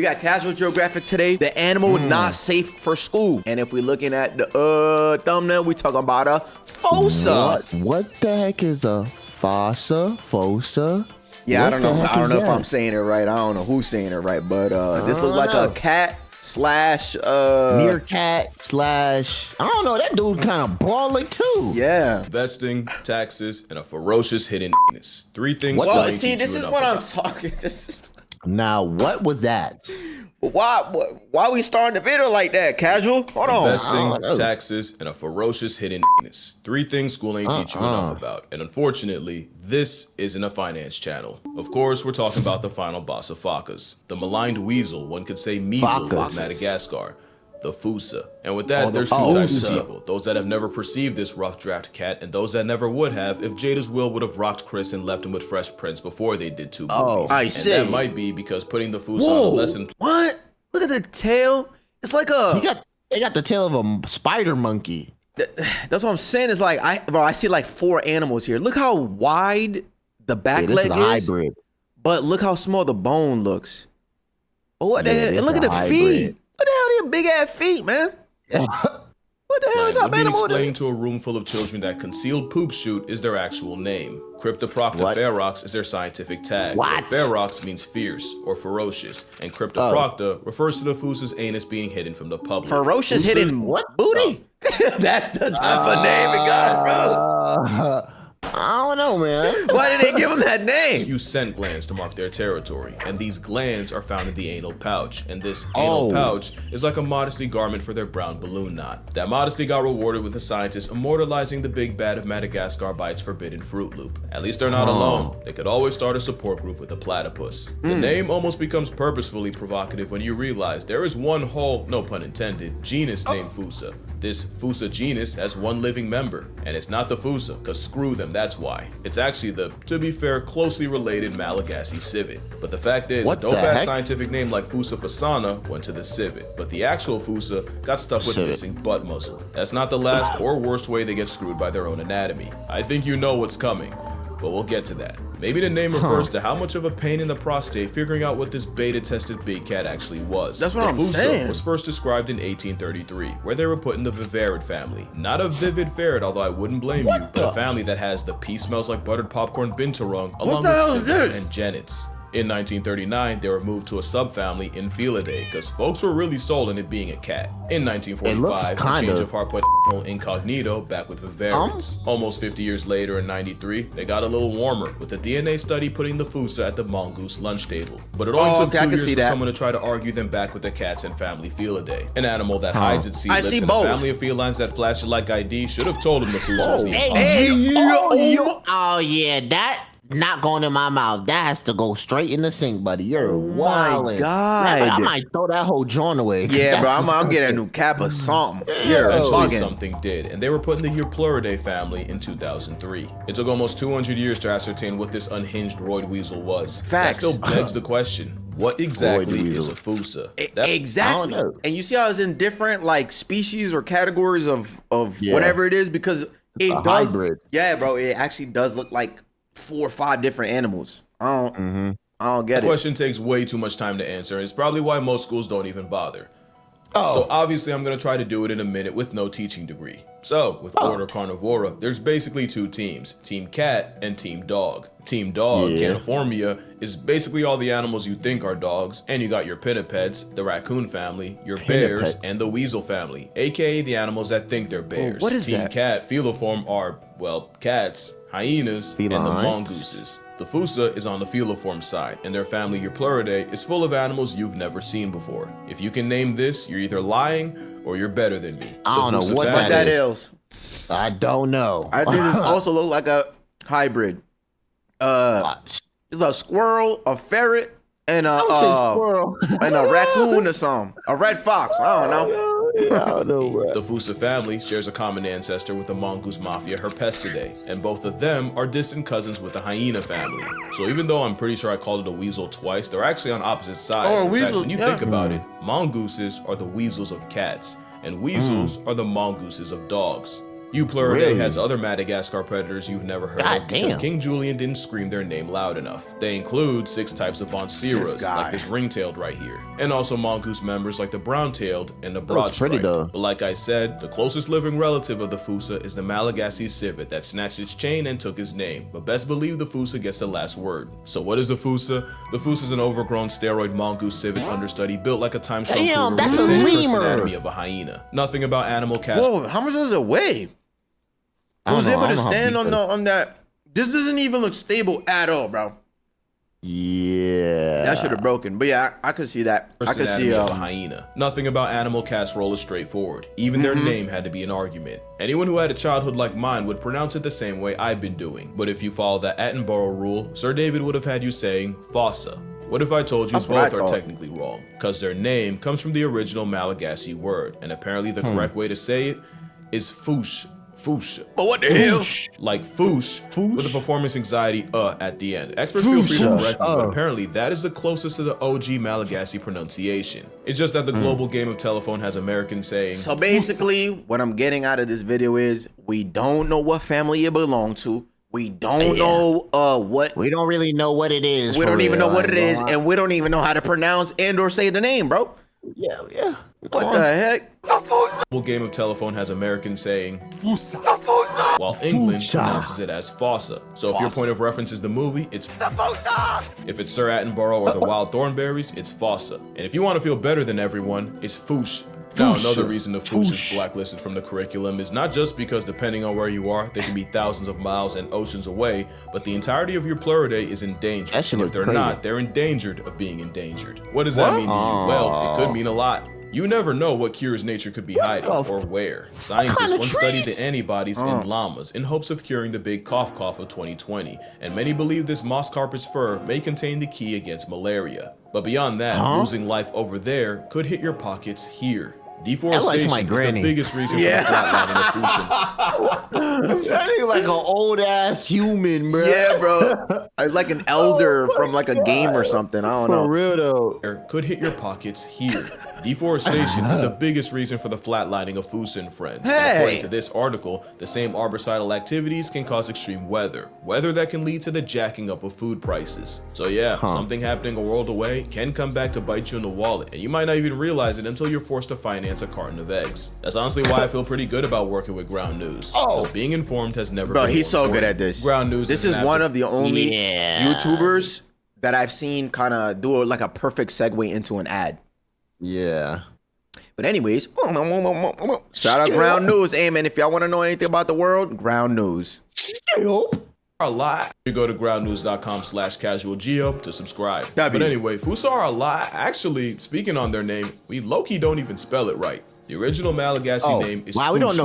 We got casual geographic today. The animal not safe for school. And if we're looking at the thumbnail, we talking about a fossa. What the heck is a fossa? Fossa? Yeah, What I don't know if that? I'm saying it right. I don't know who's saying it right, but this looks like a cat slash meerkat slash, I don't know, that dude's kind of brawly too. Yeah. Investing, taxes, and a ferocious hidden penis. Three things. Well, see, this is what I'm talking. This is Now, what was that? why we starting the video like that? Casual? Hold on. Investing, taxes, and a ferocious hidden penis. Three things school ain't teach you enough about. And unfortunately, this isn't a finance channel. Of course, we're talking about the final boss of Focas, the maligned weasel, one could say measle of Madagascar, the Fossa. And with that, there's two types of people. Those that have never perceived this rough draft cat, and those that never would have if Jada's will would have rocked Chris and left him with Fresh Prince before they did two movies. I see. And that might be because putting the Fossa on a lesson. What? Look at the tail. It's like a... They got the tail of a spider monkey. That's what I'm saying. It's like, I see like 4 animals here. Look how wide the back This leg is a is. hybrid. But look how small the bone looks. Oh, what the hell? And look at the hybrid. feet. What the hell are these big ass feet, man? What the hell Man, type would mean animal is explaining this? to a room full of children that concealed poop shoot is their actual name. Cryptoprocta ferox is their scientific tag. What? Ferox means fierce or ferocious, and Cryptoprocta refers to the Fussa's anus being hidden from the public. Ferocious hidden what? booty? That's the type of name it got, bro. I don't know, man. Why did they give him that name? Use scent glands to mark their territory, and these glands are found in the anal pouch, and this anal pouch is like a modesty garment for their brown balloon knot. That modesty got rewarded with the scientists immortalizing the big bad of Madagascar by its forbidden Fruit Loop. At least they're not alone. They could always start a support group with a platypus. The name almost becomes purposefully provocative when you realize there is one whole, no pun intended, genus named Fossa. This Fossa genus has one living member, and it's not the Fossa, cause screw them, that's why. It's actually the, to be fair, closely related Malagasy civet. But the fact is, a dope-ass scientific name like Fossa fossana went to the civet, but the actual Fossa got stuck with missing butt muzzle. That's not the last or worst way they get screwed by their own anatomy. I think you know what's coming, but we'll get to that. Maybe the name refers to how much of a pain in the prostate figuring out what this beta-tested big cat actually was. That's what I'm Fossa saying. was first described in 1833, where they were put in the vivarid family. Not a vivid ferret, although I wouldn't blame you, but a family that has the pea smells like buttered popcorn binturong, along with civets and genets. In 1939, they were moved to a subfamily Infelidae, because folks were really sold on it being a cat. In 1945, a change of heart put incognito back with vivarids. Almost 50 years later, in 93, they got a little warmer, with a DNA study putting the Fossa at the mongoose lunch table. But it only took 2 years for someone to try to argue them back with the cats and family Felidae. An animal that hides its sea lips and a family of felines that flash it like ID should have told him the Fossa was the Oh yeah, that not going in my mouth. That has to go straight in the sink, buddy. You're wildin'. God. I might throw that whole joint away. Yeah, bro, I'm getting a new cap or something. Eventually something did, and they were put in the Eupluridae family in 2003. It took almost 200 years to ascertain what this unhinged roid weasel was. That still begs the question, what exactly is a Fossa? Exactly. And you see how it's in different like species or categories of whatever it is, because it does hybrid. Yeah, bro, it actually does look like 4 or 5 different animals. I don't get it. The question takes way too much time to answer, and it's probably why most schools don't even bother. So obviously I'm going to try to do it in a minute with no teaching degree. So with Order Carnivora, there's basically 2 teams, Team Cat and Team Dog. Team Dog, Caniformia, is basically all the animals you think are dogs, and you got your pinnipeds, the raccoon family, your bears, and the weasel family, aka the animals that think they're bears. What is Team Cat, feliform, are, well, cats, hyenas, and the mongooses. The Fossa is on the feliform side, and their family Eupluridae is full of animals you've never seen before. If you can name this, you're either lying or you're better than me. I don't know what that is. I don't know. I think this also looks like a hybrid. It's a squirrel, a ferret, and a raccoon or something. A red fox. I don't know. I don't know, bro. The Fossa family shares a common ancestor with the mongoose mafia Herpestidae, and both of them are distant cousins with the hyena family. So even though I'm pretty sure I called it a weasel twice, they're actually on opposite sides. In fact, when you think about it, mongooses are the weasels of cats, and weasels are the mongooses of dogs. Eupleridae has other Madagascar predators you've never heard of because King Julian didn't scream their name loud enough. They include 6 types of Bonceras, like this ring-tailed right here, and also mongoose members like the brown-tailed and the broad-striped. But like I said, the closest living relative of the Fossa is the Malagasy civet that snatched its chain and took his name, but best believe the Fossa gets the last word. So what is a Fossa? The Fossa is an overgrown steroid mongoose civet understudy built like a time-shrunk cougar with the same anatomy of a hyena. Nothing about animal cast. Whoa, how much does it weigh? I was able to stand on that. This doesn't even look stable at all, bro. Yeah, that should have broken. But yeah, I could see that. I could see a hyena. Nothing about animal casserole is straightforward. Even their name had to be an argument. Anyone who had a childhood like mine would pronounce it the same way I've been doing. But if you follow the Attenborough rule, Sir David would have had you saying Fossa. What if I told you both are technically wrong? Because their name comes from the original Malagasy word, and apparently the correct way to say it is Foosh. Foosh. But what the hell? Like Foosh with a performance anxiety at the end. Experts feel free to correct me, but apparently that is the closest to the OG Malagasy pronunciation. It's just that the global game of telephone has Americans saying. So basically, what I'm getting out of this video is we don't know what family it belongs to. We don't know what. We don't really know what it is. We don't even know what it is, and we don't even know how to pronounce and or say the name, bro. Yeah. What the heck? The game of telephone has Americans saying Fossa, while England pronounces it as Fossa. So if your point of reference is the movie, it's the Fossa. If it's Sir Attenborough or the Wild Thornberrys, it's Fossa. And if you want to feel better than everyone, it's Foosh. Now, another reason the Foosh is blacklisted from the curriculum is not just because depending on where you are, they can be thousands of miles and oceans away, but the entirety of your Pluridae is endangered. And if they're not, they're endangered of being endangered. What does that mean to you? Well, it could mean a lot. You never know what cures nature could be hiding or where. Scientists once studied the antibodies in llamas in hopes of curing the big cough of 2020, and many believe this moss carpet's fur may contain the key against malaria. But beyond that, losing life over there could hit your pockets here. Deforestation is the biggest reason for the flatlining of Fossa. That ain't like an old ass human, bro. Yeah, bro. It's like an elder from like a game or something. I don't know. For real though. Could hit your pockets here. Deforestation is the biggest reason for the flatlining of Fossa and friends. And according to this article, the same arborcidal activities can cause extreme weather that can lead to the jacking up of food prices. So yeah, something happening a world away can come back to bite you in the wallet, and you might not even realize it until you're forced to finance a carton of eggs. That's honestly why I feel pretty good about working with Ground News. Being informed has never been he's so good at this. Ground News. This is one of the only YouTubers that I've seen kind of do like a perfect segue into an ad. Yeah. But anyways, shout out Ground News. Hey man, if y'all want to know anything about the world, Ground News. A lot. You go to groundnews.com/casualgeo to subscribe. But anyway, Fossa are a lot. Actually, speaking on their name, we low-key don't even spell it right. The original Malagasy name is Fossa. We don't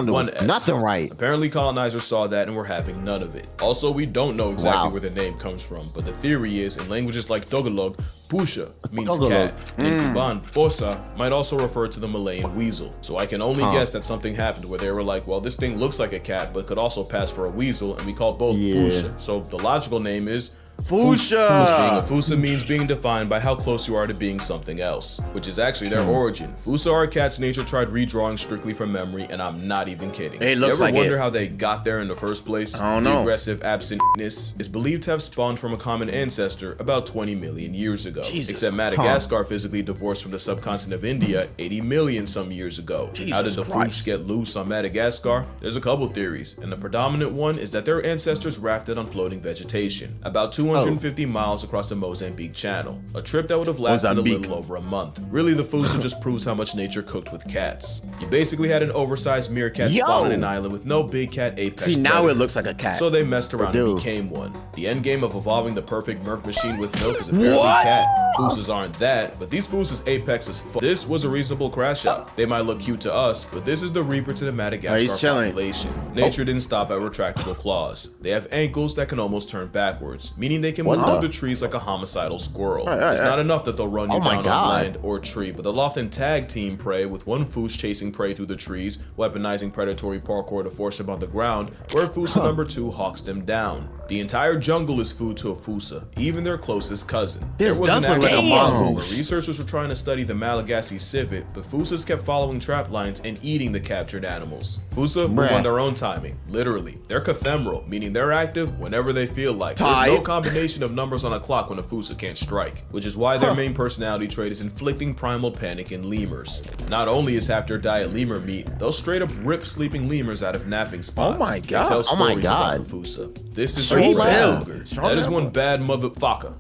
know nothing right. Apparently colonizers saw that and were having none of it. Also, we don't know exactly where the name comes from, but the theory is in languages like Tagalog, Pusha means cat, and in Kuban, Fossa might also refer to the Malayan weasel. So I can only guess that something happened where they were like, well, this thing looks like a cat, but could also pass for a weasel, and we call both Pusha. So the logical name is Fossa. Being a Fossa means being defined by how close you are to being something else, which is actually their origin. Fossa are cats nature tried redrawing strictly from memory, and I'm not even kidding. It looks you ever like wonder how they got there in the first place? I don't know. The aggressive absentness is believed to have spawned from a common ancestor about 20 million years ago. Except Madagascar physically divorced from the subcontinent of India 80 million some years ago. How did the Fossa get loose on Madagascar? There's a couple theories, and the predominant one is that their ancestors rafted on floating vegetation. About 250 miles across the Mozambique Channel, a trip that would have lasted a little over a month. Really, the Fossa just proves how much nature cooked with cats. You basically had an oversized meerkat spawn on an island with no big cat apex. See, now it looks like a cat. So they messed around and became one. The end game of evolving the perfect milk machine with milk is apparently cat. Fossas aren't that, but these Fossas' apex is full. This was a reasonable crash out. They might look cute to us, but this is the reaper to the Madagascar population. Nature didn't stop at retractable claws. They have ankles that can almost turn backwards, meaning meaning they can move through the trees like a homicidal squirrel. It's not enough that they'll run you down on land or tree, but they'll often tag team prey, with one Foos chasing prey through the trees, weaponizing predatory parkour to force them on the ground, where Fossa number 2 hawks them down. The entire jungle is food to a Fossa, even their closest cousin. This does look like a mongoose. Where researchers were trying to study the Malagasy civet, but Fossas kept following trap lines and eating the captured animals. Fossa move on their own timing, literally. They're cathemeral, meaning they're active whenever they feel like. There's no combination of numbers on a clock when a Fossa can't strike, which is why their main personality trait is inflicting primal panic in lemurs. Not only is half their diet lemur meat, they'll straight up rip sleeping lemurs out of napping spots. Oh my god. They tell stories about the Fossa. This is your ogre. That is one bad motherfucker.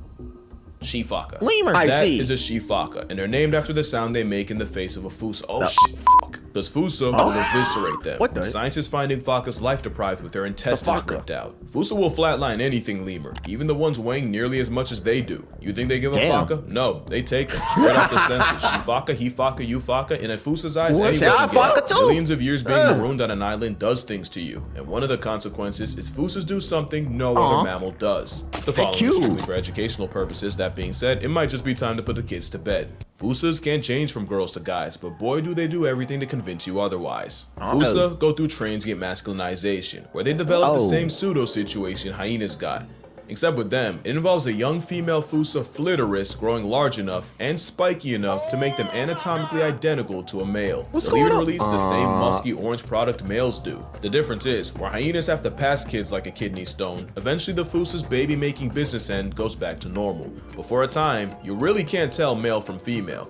She-Faka. Lemur. That is a She-Faka, and they're named after the sound they make in the face of a Fossa. Oh shit, fuck. Because Fossa will eviscerate them. What the? Scientists finding Fakas life deprived with their intestines ripped out. Fossa will flatline anything lemur, even the ones weighing nearly as much as they do. You think they give a Faka? No, they take them straight off the census. She-Faka, he-Faka, you-Faka, and in Fussa's eyes, anyone can get millions of years being marooned on an island does things to you, and one of the consequences is Fossas do something no other mammal does. The following is strictly for educational purposes. That being said, it might just be time to put the kids to bed. Fossas can't change from girls to guys, but boy do they do everything to convince you otherwise. Fossa go through transient masculinization, where they develop the same pseudo situation hyenas got. Except with them, it involves a young female Fossa flitteris growing large enough and spiky enough to make them anatomically identical to a male. They'll even release the same musky orange product males do. The difference is, where hyenas have to pass kids like a kidney stone, eventually the Fussa's baby-making business end goes back to normal. But for a time, you really can't tell male from female.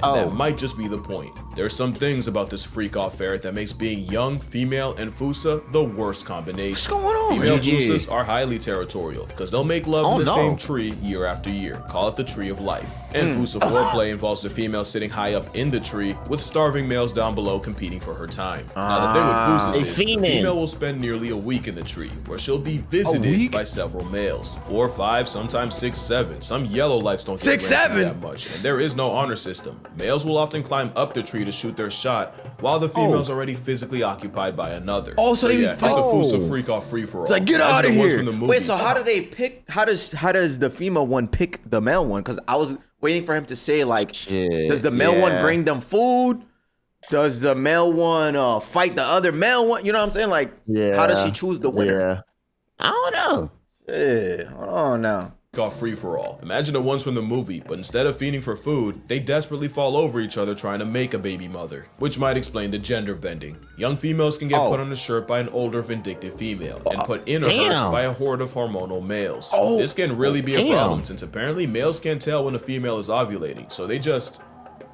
And that might just be the point. There's some things about this freak-off ferret that makes being young, female, and Fossa the worst combination. What's going on? Female Fossas are highly territorial, because they'll make love in the same tree year after year. Call it the tree of life. And Fossa foreplay involves the female sitting high up in the tree, with starving males down below competing for her time. Now the thing with Fossas is, the female will spend nearly a week in the tree, where she'll be visited by several males. 4, 5, sometimes 6, 7. Some yellow lights don't get that much, and there is no honor system. Males will often climb up the tree to shoot their shot, while the female's already physically occupied by another. So yeah, it's a Fossa freak off free for all. It's like, get out of here. Wait, so how do they pick? How does the female one pick the male one? Because I was waiting for him to say like, does the male one bring them food? Does the male one fight the other male one? You know what I'm saying? Like, how does she choose the winner? I don't know. Hold on now. Off free for all. Imagine the ones from the movie, but instead of feeding for food, they desperately fall over each other trying to make a baby mother, which might explain the gender bending. Young females can get put on a shirt by an older vindictive female and put in a hearse by a horde of hormonal males. This can really be a problem, since apparently males can't tell when a female is ovulating, so they just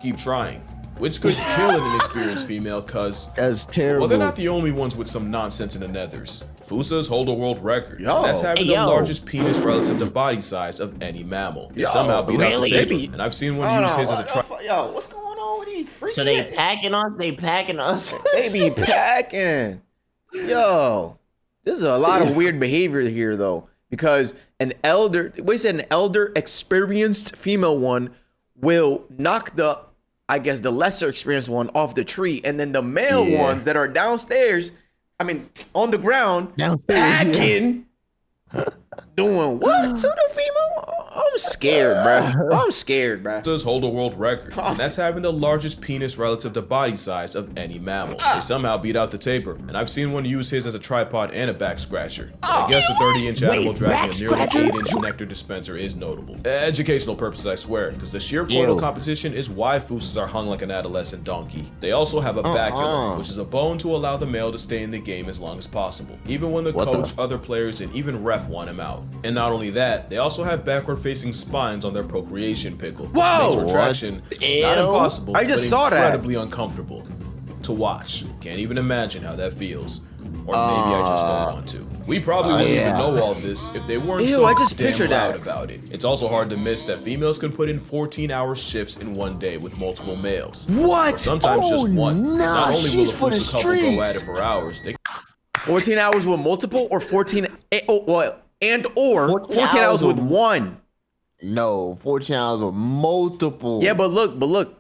keep trying. Which could kill an inexperienced female, cause that's terrible. Well, they're not the only ones with some nonsense in the nethers. Fossas hold a world record. That's having the largest penis relative to body size of any mammal. They somehow beat out the table, and I've seen one use his as a Yo, what's going on with these freaking? So they packing us? They packing us? They be packing. Yo, this is a lot of weird behavior here, though, because an elder experienced female one will knock the lesser experienced one off the tree, and then the male ones that are downstairs, on the ground, packing, doing what to the female? I'm scared, bro. Does hold a world record, and that's having the largest penis relative to body size of any mammal. They somehow beat out the tapir, and I've seen one use his as a tripod and a back scratcher. I guess the 30-inch animal dragging a nearly 8-inch nectar dispenser is notable. Educational purposes, I swear, because the sheer portal competition is why Fossas are hung like an adolescent donkey. They also have a bacula, which is a bone to allow the male to stay in the game as long as possible, even when the coach, other players, and even ref want him out. And not only that, they also have backward-facing spines on their procreation pickle, which makes retraction not impossible, I just but incredibly uncomfortable to watch. Can't even imagine how that feels. Or maybe I just don't want to. We probably wouldn't even know all this if they weren't so damn loud about it. It's also hard to miss that females can put in 14-hour shifts in one day with multiple males. What? Or sometimes just one. Not only will the Fossa couple go at it for hours, they 14 hours with multiple, or 14 hours with one. No, 14 hours with multiple. Yeah, but look,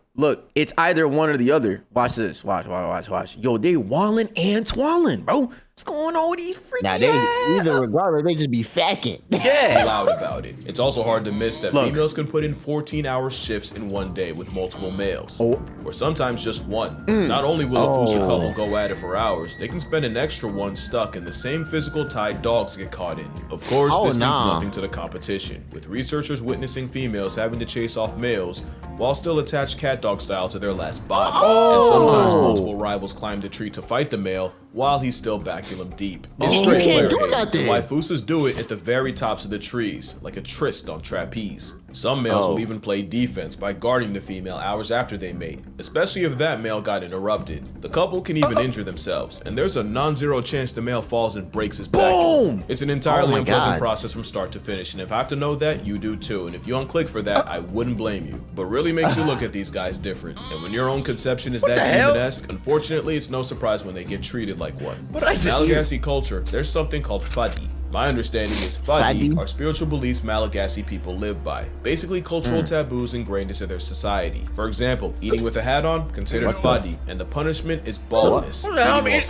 it's either one or the other. Watch this. Watch. Yo, they wallin' and twallin', bro. What's going on with these freaking Now they either regardless, they just be facking. Yeah. Loud about it. It's also hard to miss that females can put in 14-hour shifts in one day with multiple males, or sometimes just one. Not only will a Fossa couple go at it for hours, they can spend an extra one stuck in the same physical tie dogs get caught in. Of course, this means nothing to the competition, with researchers witnessing females having to chase off males while still attached cat dog style to their last body. And sometimes multiple rivals climb the tree to fight the male while he's still baculum deep. It's straight player hate. Why Fossas do it at the very tops of the trees, like a tryst on trapeze. Some males will even play defense by guarding the female hours after they mate, especially if that male got interrupted. The couple can even injure themselves, and there's a non-zero chance the male falls and breaks his baculum. It's an entirely unpleasant process from start to finish, and if I have to know that, you do too. And if you unclick for that, I wouldn't blame you. But really makes you look at these guys different. And when your own conception is that demon-esque, unfortunately, it's no surprise when they get treated like one. In Malagasy culture, there's something called fadi. My understanding is fadi are spiritual beliefs Malagasy people live by, basically cultural taboos ingrained into their society. For example, eating with a hat on, considered fadi, and the punishment is baldness. I'm eating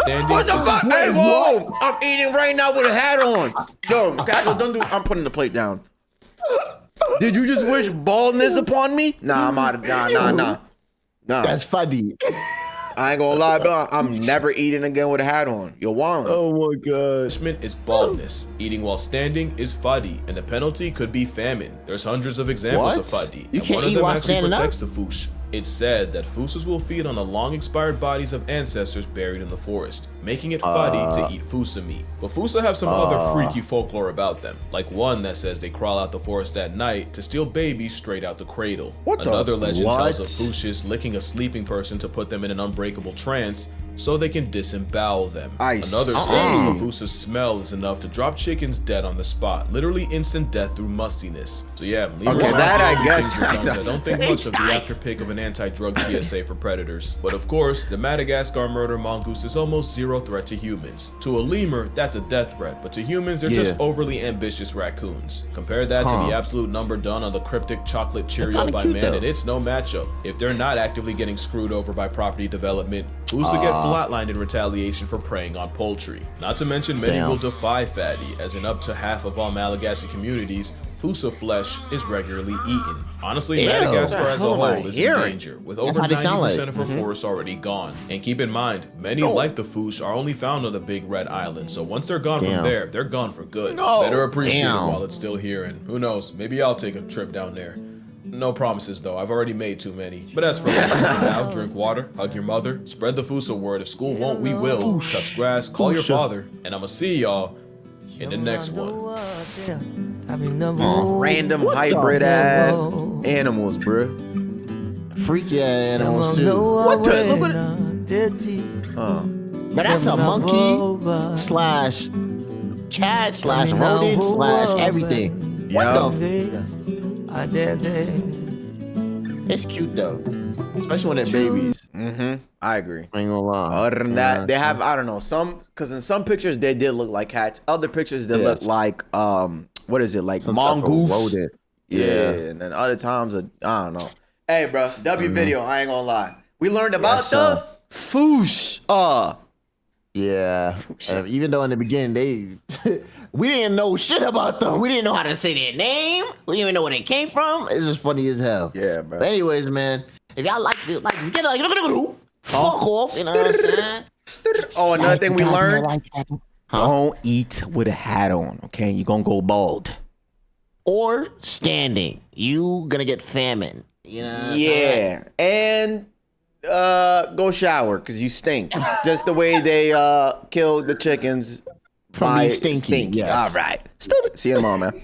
right now with a hat on. Yo, don't do. I'm putting the plate down. Did you just wish baldness upon me? Nah, I'm out of. Nah. That's fadi. I ain't gonna lie, bro. I'm never eating again with a hat on. You're wild. Oh my god. Punishment is baldness. Eating while standing is fadi, and the penalty could be famine. There's hundreds of examples of fadi, and one of them actually protects the Fossa. It's said that Fossas will feed on the long-expired bodies of ancestors buried in the forest, making it fadi to eat Fossa meat. But Fossa have some other freaky folklore about them, like one that says they crawl out the forest at night to steal babies straight out the cradle. Another legend tells of Fossas licking a sleeping person to put them in an unbreakable trance so they can disembowel them. Another says the Fossa's smell is enough to drop chickens dead on the spot, literally instant death through mustiness. So yeah, I don't think much of the after pick of an anti-drug PSA for predators. But of course, the Madagascar murder mongoose is almost zero threat to humans. To a lemur, that's a death threat, but to humans, they're just overly ambitious raccoons. Compare that to the absolute number done on the cryptic chocolate Cheerio by man, and it's no matchup. If they're not actively getting screwed over by property development, Fossa get flatlined in retaliation for preying on poultry. Not to mention many will defy fatty, as in up to half of all Malagasy communities, Fossa flesh is regularly eaten. Honestly, Madagascar as a whole is in danger, with over 90% of her forests already gone. And keep in mind, many like the Fossa are only found on the Big Red Island, so once they're gone from there, they're gone for good. Better appreciate it while it's still here, and who knows, maybe I'll take a trip down there. No promises though, I've already made too many. But as for now, drink water, hug your mother, spread the Fossa word. If school won't, we will. Touch grass, call your father, and I'ma see y'all in the next one. Random hybrid ass animals, bruh. Freaky ass animals too. What the? Look at it. But that's a monkey slash cat slash rodent slash everything. What the? It's cute though, especially when they're babies. I agree. I ain't gonna lie. Other than that, they have, I don't know, because in some pictures they did look like cats. Other pictures they look like what is it, like some mongoose? Yeah, and then other times I don't know. Hey, bro, video. I ain't gonna lie. We learned about the Fossa. Yeah, even though in the beginning we didn't know shit about them. We didn't know how to say their name. We didn't even know where they came from. It's just funny as hell. Yeah, bro. But anyways, man, if y'all like get fuck off. You know what I'm saying? Oh, another thing we learned: don't eat with a hat on. Okay, you're gonna go bald. Or standing, you gonna get famine. You know? Yeah, and go shower because you stink. Just the way they killed the chickens. From being stinky. All right. Stupid. See you tomorrow, man.